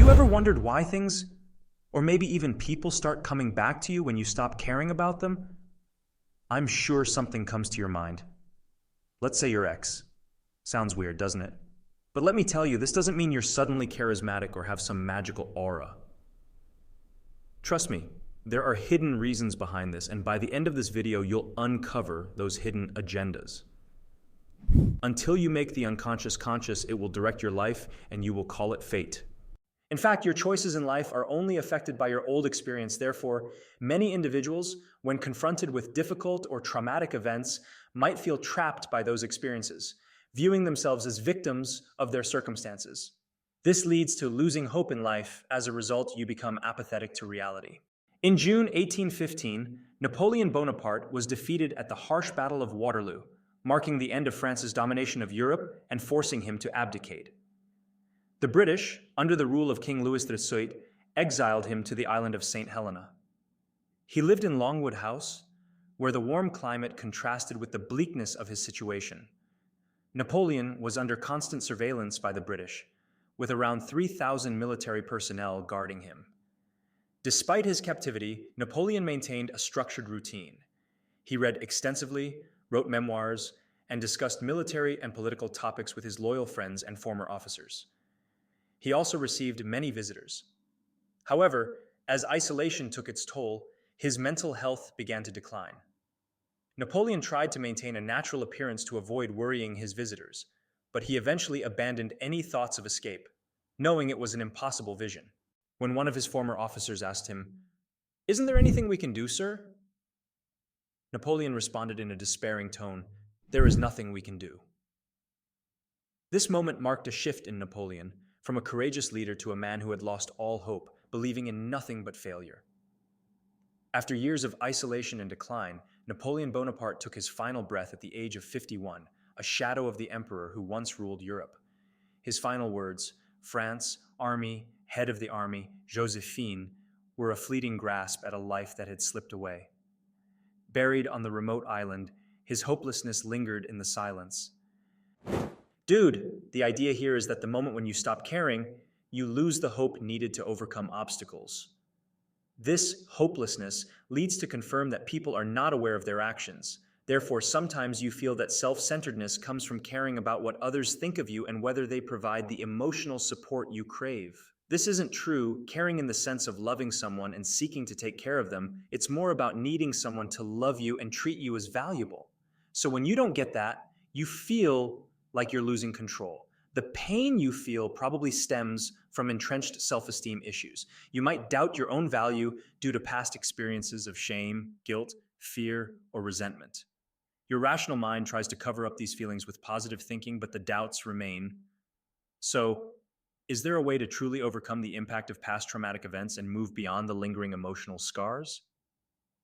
you ever wondered why things, or maybe even people, start coming back to you when you stop caring about them? I'm sure something comes to your mind. Let's say your ex. Sounds weird, doesn't it? But let me tell you, this doesn't mean you're suddenly charismatic or have some magical aura. Trust me, there are hidden reasons behind this, and by the end of this video, you'll uncover those hidden agendas. Until you make the unconscious conscious, it will direct your life, and you will call it fate. In fact, your choices in life are only affected by your old experience. Therefore, many individuals, when confronted with difficult or traumatic events, might feel trapped by those experiences, viewing themselves as victims of their circumstances. This leads to losing hope in life. As a result, you become apathetic to reality. In June 1815, Napoleon Bonaparte was defeated at the harsh Battle of Waterloo, marking the end of France's domination of Europe and forcing him to abdicate. The British, under the rule of King Louis XIII, exiled him to the island of St. Helena. He lived in Longwood House, where the warm climate contrasted with the bleakness of his situation. Napoleon was under constant surveillance by the British, with around 3,000 military personnel guarding him. Despite his captivity, Napoleon maintained a structured routine. He read extensively, wrote memoirs, and discussed military and political topics with his loyal friends and former officers. He also received many visitors. However, as isolation took its toll, his mental health began to decline. Napoleon tried to maintain a natural appearance to avoid worrying his visitors, but he eventually abandoned any thoughts of escape, knowing it was an impossible vision. When one of his former officers asked him, "Isn't there anything we can do, sir?" Napoleon responded in a despairing tone, "There is nothing we can do." This moment marked a shift in Napoleon, from a courageous leader to a man who had lost all hope, believing in nothing but failure. After years of isolation and decline, Napoleon Bonaparte took his final breath at the age of 51, a shadow of the emperor who once ruled Europe. His final words, "France, army, head of the army, Josephine," were a fleeting grasp at a life that had slipped away. Buried on the remote island, his hopelessness lingered in the silence. Dude, the idea here is that the moment when you stop caring, you lose the hope needed to overcome obstacles. This hopelessness leads to confirm that people are not aware of their actions. Therefore, sometimes you feel that self-centeredness comes from caring about what others think of you and whether they provide the emotional support you crave. This isn't true caring in the sense of loving someone and seeking to take care of them. It's more about needing someone to love you and treat you as valuable. So when you don't get that, you feel like you're losing control. The pain you feel probably stems from entrenched self-esteem issues. You might doubt your own value due to past experiences of shame, guilt, fear, or resentment. Your rational mind tries to cover up these feelings with positive thinking, but the doubts remain. So, is there a way to truly overcome the impact of past traumatic events and move beyond the lingering emotional scars?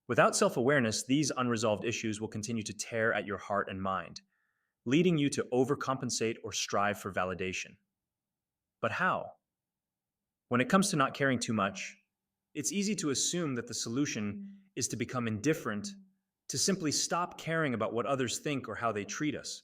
Without self-awareness, these unresolved issues will continue to tear at your heart and mind, leading you to overcompensate or strive for validation. But how? When it comes to not caring too much, it's easy to assume that the solution is to become indifferent, to simply stop caring about what others think or how they treat us.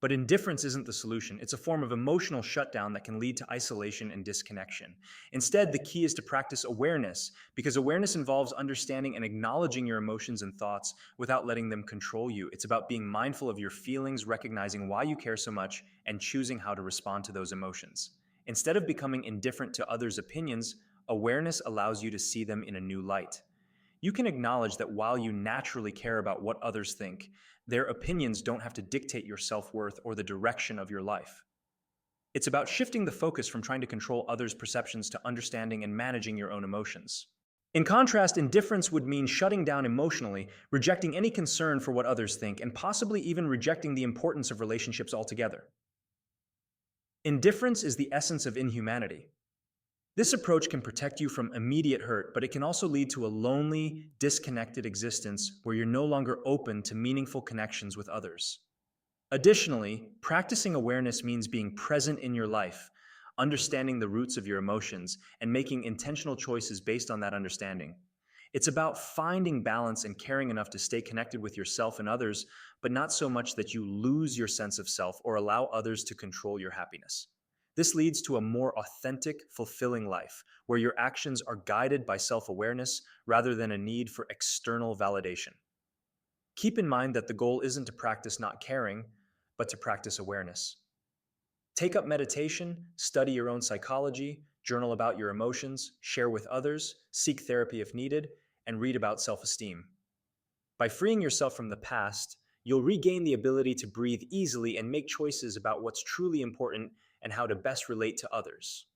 But indifference isn't the solution. It's a form of emotional shutdown that can lead to isolation and disconnection. Instead, the key is to practice awareness, because awareness involves understanding and acknowledging your emotions and thoughts without letting them control you. It's about being mindful of your feelings, recognizing why you care so much, and choosing how to respond to those emotions. Instead of becoming indifferent to others' opinions, awareness allows you to see them in a new light. You can acknowledge that while you naturally care about what others think, their opinions don't have to dictate your self-worth or the direction of your life. It's about shifting the focus from trying to control others' perceptions to understanding and managing your own emotions. In contrast, indifference would mean shutting down emotionally, rejecting any concern for what others think, and possibly even rejecting the importance of relationships altogether. Indifference is the essence of inhumanity. This approach can protect you from immediate hurt, but it can also lead to a lonely, disconnected existence where you're no longer open to meaningful connections with others. Additionally, practicing awareness means being present in your life, understanding the roots of your emotions, and making intentional choices based on that understanding. It's about finding balance and caring enough to stay connected with yourself and others, but not so much that you lose your sense of self or allow others to control your happiness. This leads to a more authentic, fulfilling life, where your actions are guided by self awareness rather than a need for external validation. Keep in mind that the goal isn't to practice not caring, but to practice awareness. Take up meditation, study your own psychology, journal about your emotions, share with others, seek therapy if needed, and read about self esteem. By freeing yourself from the past, you'll regain the ability to breathe easily and make choices about what's truly important and how to best relate to others.